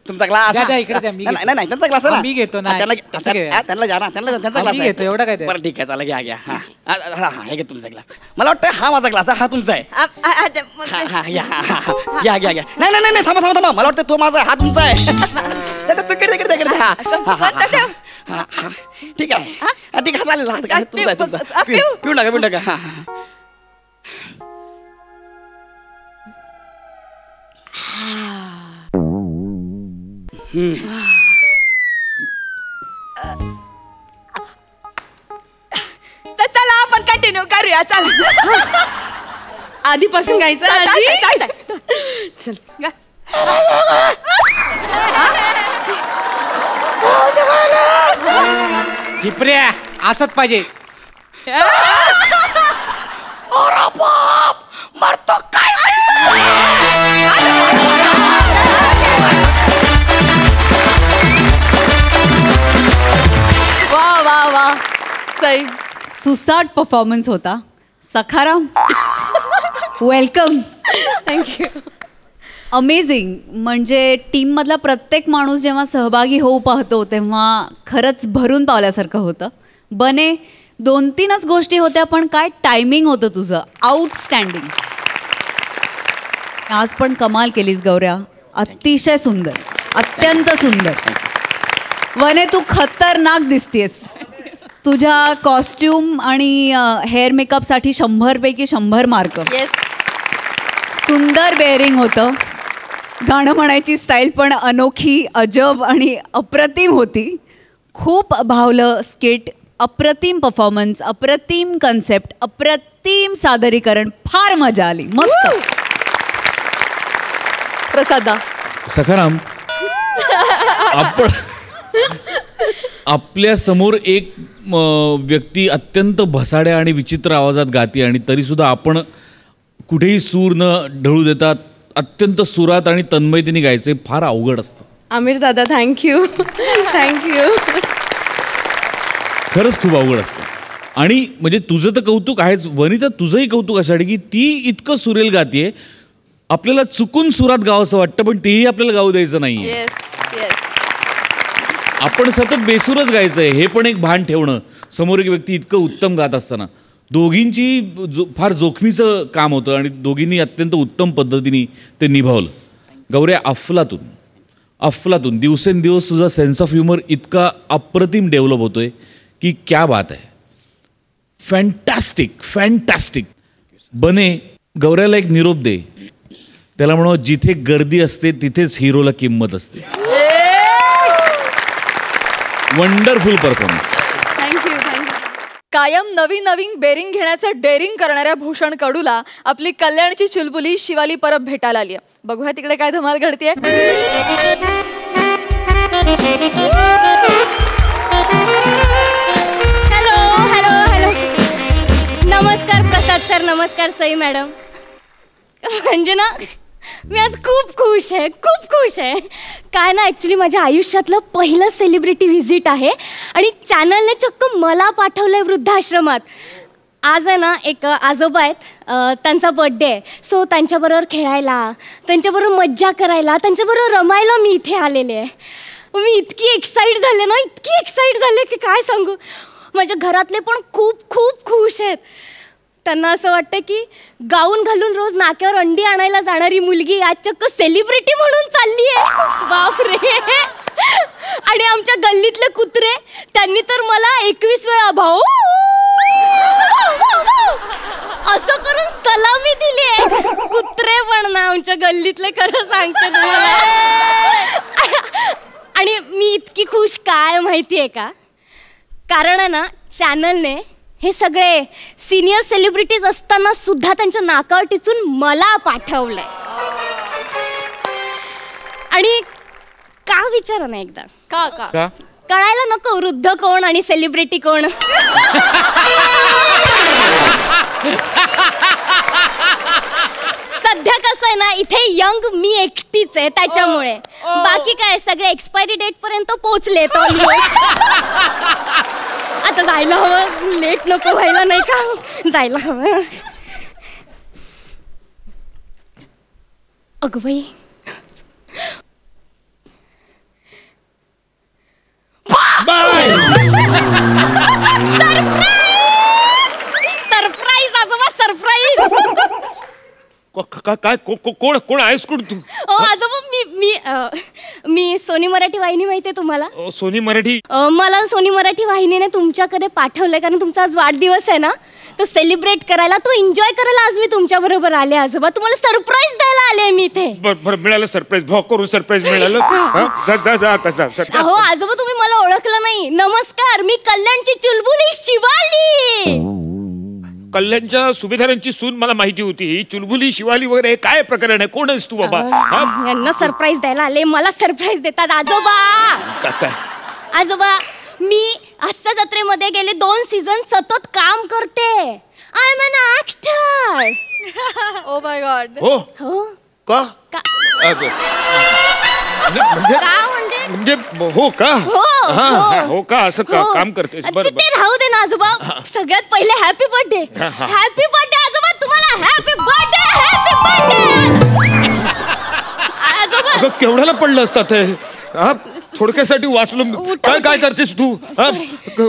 तुमचा ग्लास. नाही नाही त्यांचा ग्लास ना. मी घेतो ना. त्यांना घ्या ना. त्यांचा ग्लास घेतो. एवढं काय? बरं ठीक आहे चला घ्या घ्या. हा हे घे तुमचा ग्लास. मला वाटतं हा माझा ग्लास आहे. हा तुमचा आहे. घ्या घ्या घ्या. नाही नाही नाही थांबा थांबा थांबा. मला वाटतं तो माझा हा तुमचा आहे. तिकडे हा ठीक आहे. ठीक आहे चालेल. तुमचा आहे तुमचा. पिऊ नका. हा तर चला आपण कंटिन्यू करूया. चला आधीपासून गायचं आजी. चल गा. झिपऱ्या असत पाहिजे. मरतो काय. वा वा वा सई. सुसाट परफॉर्मन्स होता. सखाराम वेलकम. थँक्यू. अमेझिंग. म्हणजे टीममधला प्रत्येक माणूस जेव्हा सहभागी होऊ पाहतो तेव्हा खरंच भरून पावल्यासारखं होतं. बने 2-3च गोष्टी होत्या पण काय टायमिंग होतं तुझं. आउटस्टँडिंग. आज पण कमाल केलीस गौऱ्या. अतिशय सुंदर. अत्यंत सुंदर. वने तू खतरनाक दिसतेस. तुझ्या कॉस्ट्युम आणि हेअर मेकअपसाठी 100पैकी 100 मार्क. येस. सुंदर बेअरिंग होतं. गाणं म्हणायची स्टाईल पण अनोखी अजब आणि अप्रतिम होती. खूप भावलं स्किट. अप्रतिम परफॉर्मन्स. अप्रतिम कन्सेप्ट. अप्रतिम सादरीकरण. फार मजा आली. मस्त. प्रसादा. सखाराम आपण आपल्या समोर एक व्यक्ती अत्यंत भसाड्या आणि विचित्र आवाजात गाते आणि तरीसुद्धा आपण कुठेही सूर न ढळू देतात अत्यंत सुरात आणि तन्मयतेने गायचे फार अवघड असतं. आमिर दादा थँक्यू. खरंच खूप अवघड असतं. आणि म्हणजे तुझं तर कौतुक आहेच. वनिता तुझंही कौतुक अशासाठी की ती इतकं सुरेल गातीये. आपल्याला चुकून सुरात गावाचं वाटतं, पण तेही आपल्याला गाऊ द्यायचं नाहीये. आपण सतत बेसूरच गायचंय हे पण एक भान ठेवणं. समोर एक व्यक्ती इतकं उत्तम गात असताना दोघींची फार जोखमीचं काम होतं आणि दोघींनी अत्यंत उत्तम पद्धतीने ते निभावलं. गौऱ्या, अफलातून दिवसेंदिवस तुझा सेन्स ऑफ ह्युमर इतका अप्रतिम डेव्हलप होतोय की क्या बात आहे. फॅन्टॅस्टिक. बने, गौऱ्याला एक निरोप दे. त्याला म्हणू, जिथे गर्दी असते तिथेच हिरोला किंमत असते. Wonderful performance. थँक्यू. कायम नवीन बेरिंग घेण्याचं डेअरिंग करणाऱ्या भूषण कडूला आपली कल्याणची चुलबुली शिवाली परत भेटायला आली. बघूया तिकडे काय धमाल घडतीये. हॅलो. नमस्कार प्रसाद सर, नमस्कार सई मॅडम. म्हणजे ना मी आज खूप खुश आहे. काय ना, ॲक्च्युली माझ्या आयुष्यातलं पहिलं सेलिब्रिटी व्हिजिट आहे आणि चॅनलने चक्क मला पाठवलंय वृद्धाश्रमात. आज आहे ना, एक आजोबा आहेत, त्यांचा बर्थडे आहे. सो त्यांच्याबरोबर खेळायला, त्यांच्याबरोबर मज्जा करायला, त्यांच्याबरोबर रमायला मी इथे आलेले आहे. मी इतकी एक्साईट झाले की काय सांगू. माझ्या घरातले पण खूप खुश आहेत. त्यांना असं वाटतं की गाऊन घालून रोज नाक्यावर अंडी आणायला जाणारी मुलगी आज चक्क सेलिब्रिटी म्हणून चालली आहे. बापरे. आणि आमच्या गल्लीतले कुत्रे, त्यांनी तर मला 21 वेळा भाऊ असं करून सलामी दिली आहे. कुत्रे पण ना आमच्या गल्लीतले, खरं सांगते तुम्हाला. आणि मी इतकी खुश काय माहिती आहे का, कारण आहे ना, चॅनलने हे सगळे सिनियर सेलिब्रिटीज असताना सुद्धा त्यांच्या नाकावर टिचून मला पाठवलंय. आणि का विचारा ना एकदा, का कळायला नको वृद्ध कोण आणि सेलिब्रिटी कोण. सध्या कसं आहे ना, इथे यंग मी एकटीच आहे त्याच्यामुळे. बाकी काय सगळे एक्सपायरी डेट पर्यंत पोहोचले. आता जायला हवं, लेट नको व्हायला, नाही का, जायला हवं. अगं बाई, सरप्राईज आजोबा, सरप्राईज. काय कोण आहेस कोण तू? आजोबा मी सोनी मराठी वाहिनी माहितीये तुम्हाला? सोनी मराठी? मला सोनी मराठी वाहिनीने तुमच्याकडे पाठवलंय कारण तुमचा आज वाढदिवस आहे ना, तो सेलिब्रेट करायला, तो एन्जॉय करायला आज मी तुमच्या बरोबर आले. आजोबा, तुम्हाला सरप्राईज द्यायला आले मी इथे. बरं मिळालं सरप्राईज, भाव करून सरप्राईज मिळालं. हो आजोबा, तुम्ही मला ओळखलं नाही. नमस्कार, मी कल्याणची चुलबुली शिवाली. कल्याणच्या सुभेदारांची सून मला माहिती होती. ही चुलबुली शिवाली वगैरे हे काय प्रकरण आहे? कोण आहेस तू बाबा? यांना सरप्राईज द्यायला आले, मला सरप्राईज देतात आजोबा. काय? आजोबा, मी हास्य जत्रेमध्ये गेले 2 सीझन सतत काम करते. I am an actor. Oh my god. हो का? म्हणजे हो का? हो का? असं काम करतेस? बरं, ते राहू दे ना आजोबा. सगळ्यात पहिले हॅपी बर्थडे. हॅपी बर्थडे आजोबा, तुम्हाला हॅपी बर्थडे. आजोबा, केवढ्याला पडलं असतात हे? थोडक्यासाठी वाचलो. काय करतेस तू?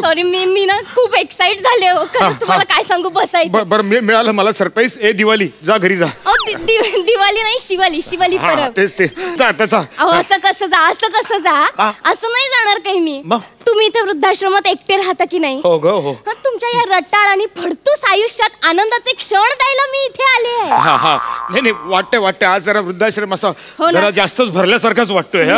सॉरी, मी ना खूप एक्साइट झाले हो. तुम्हाला काय सांगू, बसायचं. बरं मिळालं मला सरप्राईज. दिवाळी, जा घरी जा. दिवाळी नाही, शिवाली परब. तेच जा त्याचा. असं कसं जा? असं नाही जाणार काही मी. तुम्ही इथे वृद्धाश्रमात एकटे राहता की नाही? हो ग, हो. तुमच्या या रटाळ आणि फडतूस आयुष्यात आनंदाचे क्षण द्यायला मी इथे आले. नाही वाटतंय आज जरा वृद्धाश्रम असा जरा जास्तच भरल्यासारखाच वाटतोय.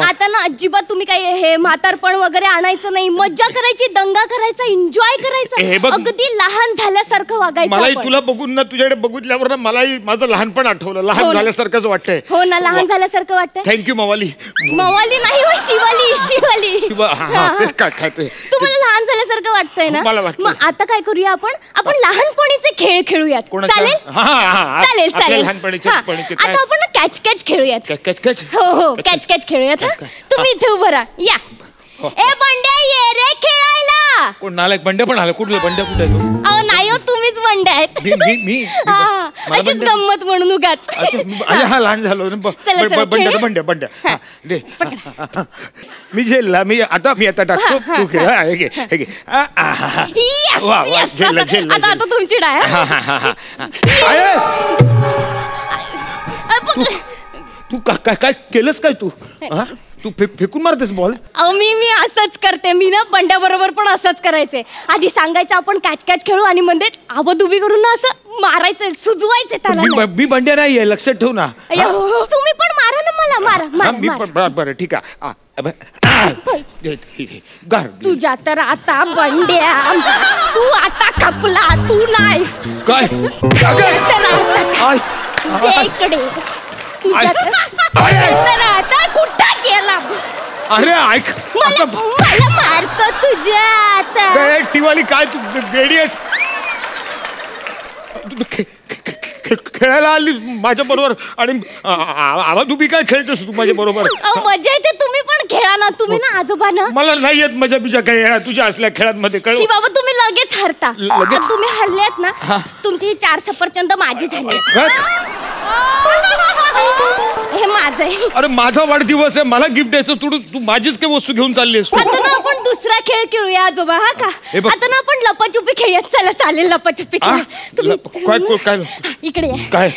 आता ना अजिबात तुम्ही काही हे म्हातारपण वगैरे आणायचं नाही. मज्जा करायची, दंगा करायचा, एन्जॉय करायचं, अगदी लहान झाल्यासारखं वागायचं. मलाही तुला बघून ना, तुझ्याकडे बघितल्यावर ना मलाही माझं लहानपण आठवलं. लहान झाल्यासारखंच वाटतंय. हो ना, लहान झाल्यासारखं वाटतंय. थँक्यू मवाली. मवाली नाही, शिवाली. तुम्हाला लहान झाल्यासारखं वाटतंय ना? मग आता काय करूया, आपण लहानपणीचे खेळ खेळूयात. चालेल? चालेल. आता आपण ना कॅच खेळूयात. कॅच? हो कॅच खेळूयात. तुम्ही इथे उभं राहा. या ए बंड्या ये रे खेळायला. कोण नालायक बंड्या पण आला? कुठलं बंड्या? कुठे आहे तो? अहो नाही हो, तुम्हीच बंड्या आहेत. मी हा, अशीच गंमत म्हणून उगाच. हा लहान झालो बंड्या बंड्या बंड्या दे. मी झेलला. मी आता टाकतो. तू खेळ. हे घे. वा वा झेलला. आता तुमची डाय. तू काय केलंस काय तू? तू फेकून मारतेस बॉल? अहो मी असंच करते. मी ना बंड्या बरोबर पण असंच करायचे. आधी सांगायचं आपण कॅच खेळू आणि म्हणजे आवाज उभी करून ना असं मारायचं, सुजवायचे त्याला. मी बंड्या नाहीये, लक्षात ठेव ना. तुम्ही पण मारा ना मला. मारा मी पण. बरं ठीक आहे. तुझ्या तर आता बंड्या, तू आता खपला. तू नाही काय इकडे. तुझ्या तर आता कुठं गेला? अरे ऐक, मला मारतो तुझ्या आता. टिवाली काय तू वेडी आहेस? खेळायला आली माझ्या बरोबर आणि आवाज उभी काय खेळतोस तू माझ्या बरोबर? मजा येते. तुम्ही पण खेळा ना. तुम्ही ना आजोबा ना. मला नाही येत मजा बिजा काय तुझ्या असल्या खेळांमध्ये. शी बाबा तुम्ही लगेच हरता. तुम्ही हरलेत ना, तुमची 4 सफरचंद माझी झाली. हे माझं आहे. अरे माझा वाढदिवस आहे, मला गिफ्ट द्यायचं. तू माझीच काही वस्तू घेऊन चाललीस तू. आता ना आपण दुसरा खेळ खेळूया आजोबा. हा का? आता ना आपण लपाछुपी खेळूया. चला चालेल लपाछुपी खेळूया. काय इकडे काय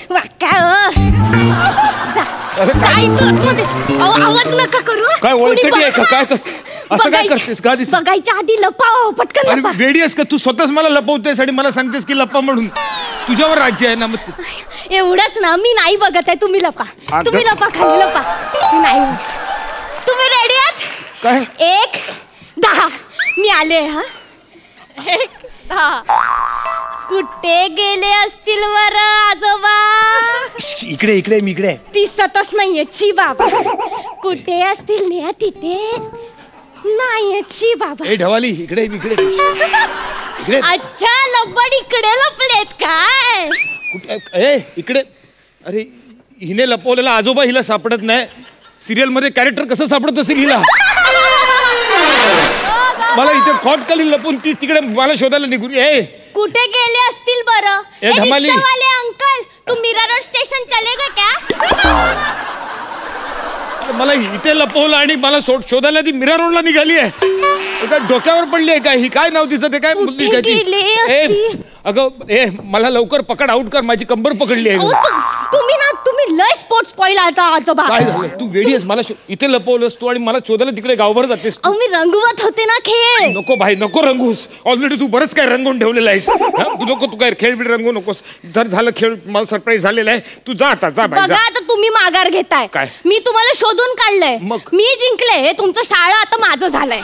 आवाज नका करू. काय ओळखटी आहे का? काय असं काय करतेस का? बघायच्या आधी लपाव पटकन. वेडी आहेस का तू? स्वतःच मला लपवतेस आणि मला सांगतेस की लपा म्हणून. तुझ्यावर राज्य आहे ना. मग एवढंच ना. मी नाही बघत आहे. तुम्ही लपा. तुम्ही लपा. खाली लपा. नाही. तुम्ही रेडी आहात? काय? 1 10 मी आले. हा 1 10. कुठे गेले असतील वर आजोबा? इकडे मी इकडे. दिसतच नाहीये. छी बाबा. कुठे असतील ने तिथे नाहीये. छी बाबा. ए ढवाली इकडे इकडे. अच्छा लब्बड इकडे लपलेत काय? कुठे? इकडे. अरे हिने लपवलेला आजोबा हिला सापडत नाही. सिरियल मध्ये कॅरेक्टर कसं सापडत असेल हिला? मला इथे खोटकाली लपून ती तिकडे मला शोधायला निघून. कुठे गेले असतील बरं? रिक्षावाले अंकल, तू मिरर रोड स्टेशन चलेगा क्या? मला इथे लपवलं आणि मला शोधायला ती मिरर रोडला निघाली आहे. डोक्यावर पडली आहे काय? ही काय नाव तिचं? ते काय मुलगी काय ती? अगं मला लवकर पकड, आउट कर. माझी कंबर पकडली आहे. तुम्ही लय स्पोर्ट्स स्पॉइल आता आजोबा. काय झालं? तू वेडी आहेस. मला इथे लपवलंस तू आणि मला शोधायला तिकडे गावभर जातेस. मी रंगवत होते ना खेळ. नको भाई नको रंगूस. ऑलरेडी तू बरंच काय रंगवून ठेवलेलं आहेस. तू नको. तू काय खेळ बीड रंगू नकोस. जर झालं खेळ मला सरप्राईज झालेला आहे. तू जा आता. जा बाई. बघा आता तुम्ही माघार घेताय. काय? मी तुम्हाला शोधून काढलंय. मी जिंकले. तुमचं शाळा आता माझं झालंय.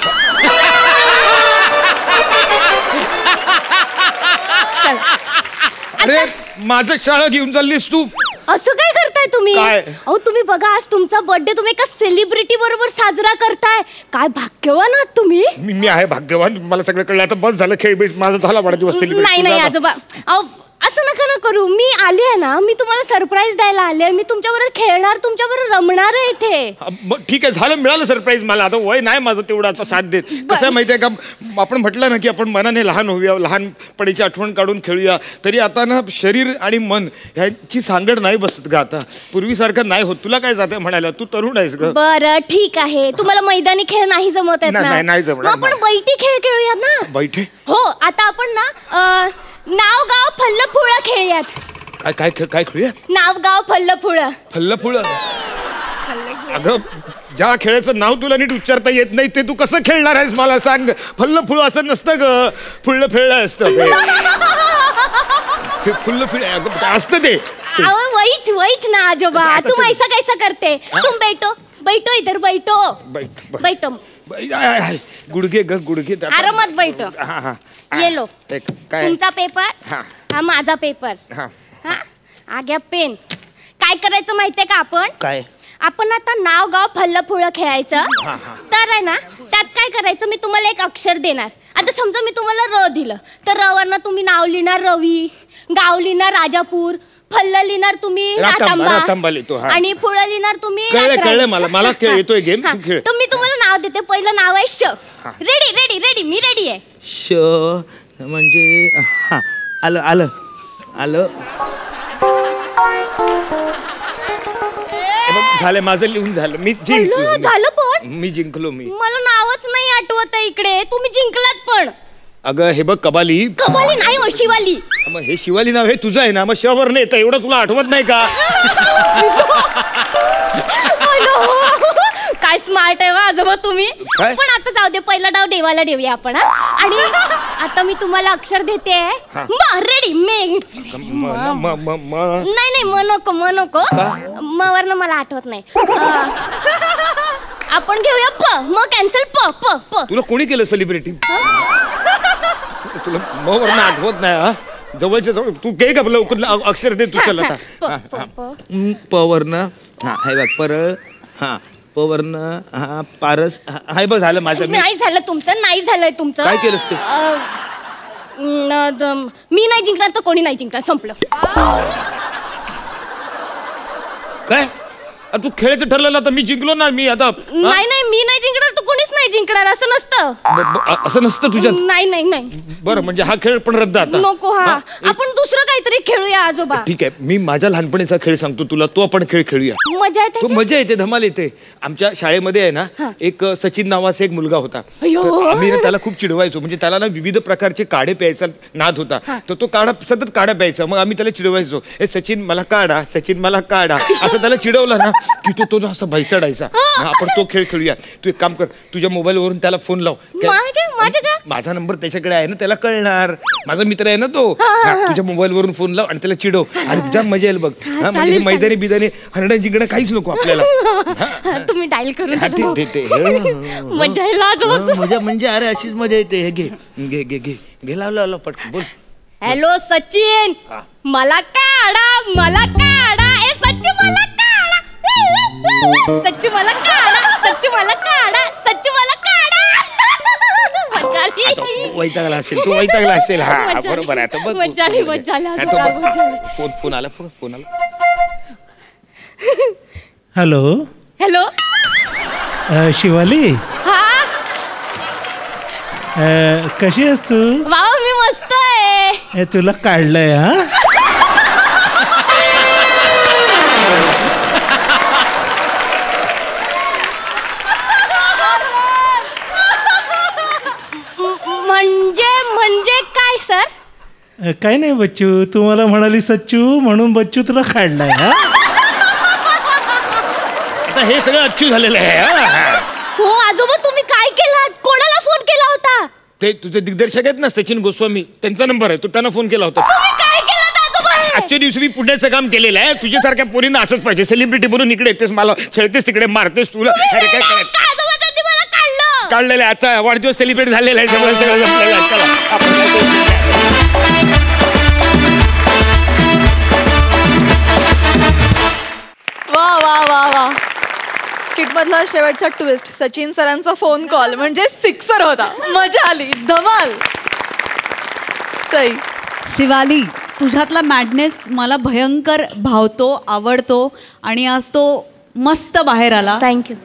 अरे माझं शाळा घेऊन चाललीस तू? असं काय करताय तुम्ही? अहो तुम्ही बघा, आज तुमचा बर्थडे तुम्ही एका सेलिब्रिटी बरोबर साजरा करताय. काय भाग्यवान आहात तुम्ही. मी आहे भाग्यवान. मला सगळं कळलं. आता बस झालं खेळ बीड. माझा झाला वाढदिवस सेलिब्रेट. नाही आजोबा. अहो असं नका ना करू. मी आले आहे ना. मी तुम्हाला सरप्राईज द्यायला आले. मी तुमच्याबरोबर खेळणार, तुमच्याबरोबर रमणार आहे इथे. ठीक आहे झालं. मिळालं सरप्राईज मला. आता वय नाही माझं तेवढं आता साथ देत. कसं माहितीये का, आपण म्हटलं ना की आपण मनाने लहान होऊया, लहानपणीची आठवण काढून खेळूया. तरी आता ना शरीर आणि मन ह्यांची सांगड नाही बसत ग. आता पूर्वीसारखं नाही होत. तुला काय जाते म्हणायला? तू तरुण आहेस ग. बरं ठीक आहे. तुम्हाला मैदानी खेळ नाही जमत आहेत ना? नाही जमत. आपण बैठी खेळ खेळूया ना. बैठे? हो. आता आपण ना नाव गाव फल्ल फुळ खेळूयात. काय खेळूया? नाव गाव फल्ल फुळ. फल्ल फुळ? अगं ज्या खेळाचं नाव तुला नीट उच्चारता येत नाही ते तू कसं खेळणार आहेस मला सांग. फल्ल फुळ असं नसतं ग. फुल्ल फेळलं असतं. फुल्ल फिळ असतं ते. वहीच ना आजोबा. तुम ऐसा कैसा करते? तुम बैठो इधर बैठो. गुडघे ग गुडघे. अरे मत बैठो. ये लो तुमचा पेपर. हा माझा पेपर. हा आग्या पेन. काय करायचं माहितीये का आपण? काय? आपण आता नाव गाव फल्ल फुळ खेळायचं. तर आहे ना त्यात काय करायचं, मी तुम्हाला एक अक्षर देणार. आता समजा मी तुम्हाला र दिलं तर र वरनं तुम्ही नाव लिहिणार रवी, गाव लिहिणार राजापूर, फल्ल लिहिणार तुम्ही रातांबा लिहितो. आणि फुळ लिहिणार तुम्ही कळलं मला खेळ येतोय गेम. तू खेळ. तर मी तुम्हाला नाव देते. पहिलं नाव आहे श. रेडी रेडी रेडी मी रेडी आहे. श म्हणजे हा आलं झालं माझं लिहून झालं. मी जिंकलो. झालं पण मी जिंकलो. मला नावच नाही आठवत आहे इकडे. तुम्ही जिंकलात पण. अगं हे बघ कबाली नाही हो शिवाली. मग हे शिवाली नाव हे तुझं आहे ना. मग शवर नाही येतं एवढं तुला आठवत नाही का? काय स्मार्ट आहे आजोबा तुम्ही. पण आता जाऊ दे. पहिला डाव देवाला देऊया आपण. आणि आता मी तुम्हाला अक्षर देते. रेडी मे. नाही म नको म वरनं मला आठवत नाही. आपण घेऊया प. मग कॅन्सल प. तुला कोणी केलं सेलिब्रिटी? तुला म वरनं आठवत नाही. हा जवळच्या जवळ तू घे का लवकर अक्षर दे. तू चल आता प वरनं. हा हे बघ परळ. हा पवर्ण. हा पारस. हाय बघ झालं माझं. नाही झालं तुमचं. नाही झालंय तुमचं. काय केलंस ते? मी नाही जिंकणार तर कोणी नाही जिंकणार. संपलं. काय तू खेळायचं ठरलेलं तर मी जिंकलो ना. मी आता नाही मी नाही जिंकणार तर कोणीच नाही जिंकणार. असं नसतं. असं नसतं तुझ्यात. नाही बरं म्हणजे हा खेळ पण रद्द आता. नको. हा आपण दुसरं काहीतरी खेळूया आजोबा. ठीक आहे. मी माझ्या लहानपणीचा खेळ सांगतो तुला. तो आपण खेळ खेळूया. मजा येते. धमाल येते. आमच्या शाळेमध्ये आहे ना एक सचिन नावाचा एक मुलगा होता. आम्ही त्याला खूप चिडवायचो. म्हणजे त्याला ना विविध प्रकारचे काढे प्यायचा नाद होता. तर तो काढा सतत काढा प्यायचा. मग आम्ही त्याला चिडवायचो. हे सचिन मला काढा. सचिन मला काढा. असं त्याला चिडवलं ना की तो असं भैसाडायचा. आपण तो खेळ खेळूया. तू एक काम कर. तुझ्या मोबाईल वरून त्याला फोन लाव. माझा नंबर त्याच्याकडे आहे ना. त्याला कळणार. माझा मित्र आहे ना तो. तुझ्या मोबाईल वरून फोन लाव आणि त्याला चिडव. आणि तुझ्या मजा येईल बघ. म्हणजे मैदानी बिदानी हरडा जिंकणं काहीच नको आपल्याला. तुम्ही डायल करून मजा म्हणजे अरे अशीच मजा येते. हे घे लाव पटकन बोल. हॅलो सचिन मला काढा. ए सचिन मला काढा. सच्ची मला काढा. वैतागला असेल. हा बरोबर आहे. आता बघ फोन आला. हॅलो शिवाली. कशी आहेस तू? वाव मी मस्त आहे. तुला काढलंय. हा म्हणजे काय सर? काय नाही बच्चू. तू मला म्हणाली सच्चू म्हणून बच्चू तुला काढलाय. आता हे सगळं अच्छू झालेलं आहे. हो आजोबा तुम्ही काय केलं? कोणाला फोन केला होता? ते तुझे दिग्दर्शक आहेत ना सचिन गोस्वामी. त्यांचा नंबर आहे. तू त्यांना फोन केला होता. तुम्ही काय केलं आजोबा? आजच्या दिवसी मी पुण्याचं काम केलेलं आहे. तुझ्यासारख्या पोरींना असंच पाहिजे. सेलिब्रिटी म्हणून इकडे येतेस मला छळतेस तिकडे मारतेस. तुला अरे काय करायचं? काढलेलं आहे. आजचा वाढदिवस सेलिब्रेट झालेला आहे. सगळं जमलेलं आहे. चला वा स्किट मधला शेवटचा ट्विस्ट सचिन सरांचा फोन कॉल म्हणजे सिक्सर होता. मजा आली. धमाल. सई. शिवाली तुझ्यातला मॅडनेस मला भयंकर भावतो, आवडतो आणि आज तो मस्त बाहेर आला. थँक्यू.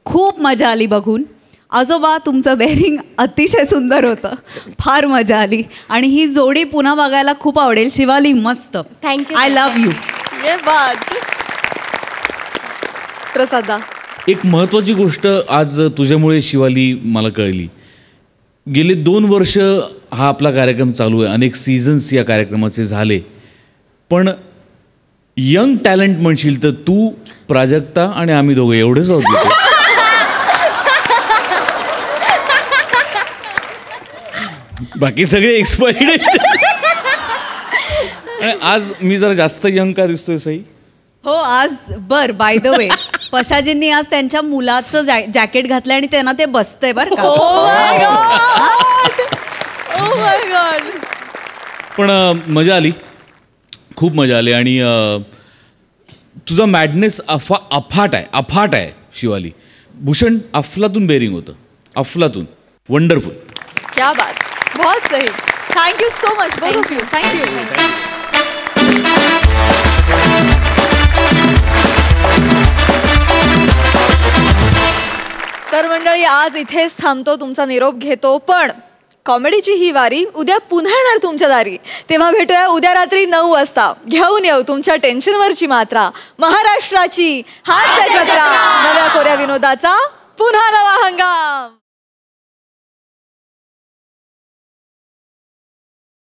खूप मजा आली बघून. आजोबा तुमचं बेअरिंग अतिशय सुंदर होतं. फार मजा आली आणि ही जोडी पुन्हा बघायला खूप आवडेल. शिवाली मस्त. थँक्यू. I love you. ये बात. प्रसादा. एक महत्त्वाची गोष्ट आज तुझ्यामुळे शिवाली मला कळली. गेले 2 वर्ष हा आपला कार्यक्रम चालू आहे. अनेक सीझन्स या कार्यक्रमाचे झाले. पण यंग टॅलेंट म्हणशील तर तू, प्राजक्ता आणि आम्ही दोघं एवढेच आहोत. बाकी सगळे एक्सपायर्ड. आज मी जरा जास्त यंग का दिसतोय सई? हो आज बाय द वे पशाजींनी आज त्यांच्या मुलाचं जॅकेट घातलंय आणि त्यांना ते बसतंय बरं का. पण मजा आली. खूप मजा आली. आणि तुझा मॅडनेस अफाट आहे शिवाली. भूषण अफलातून बेरिंग होतं. अफलातून. वंडरफुल. क्या बात. बहुत सही. Thank you so much. Thank you. तर मंडळी आज इथेच थांबतो, तुमचा निरोप घेतो. पण कॉमेडीची ही वारी उद्या पुन्हा येणार तुमच्या दारी. तेव्हा भेटूया उद्या रात्री 9 वाजता. घेऊन येऊ तुमच्या टेन्शनवरची मात्रा. महाराष्ट्राची हास्य जत्रा, नव्या कोऱ्या विनोदाचा पुन्हा नवा हंगाम.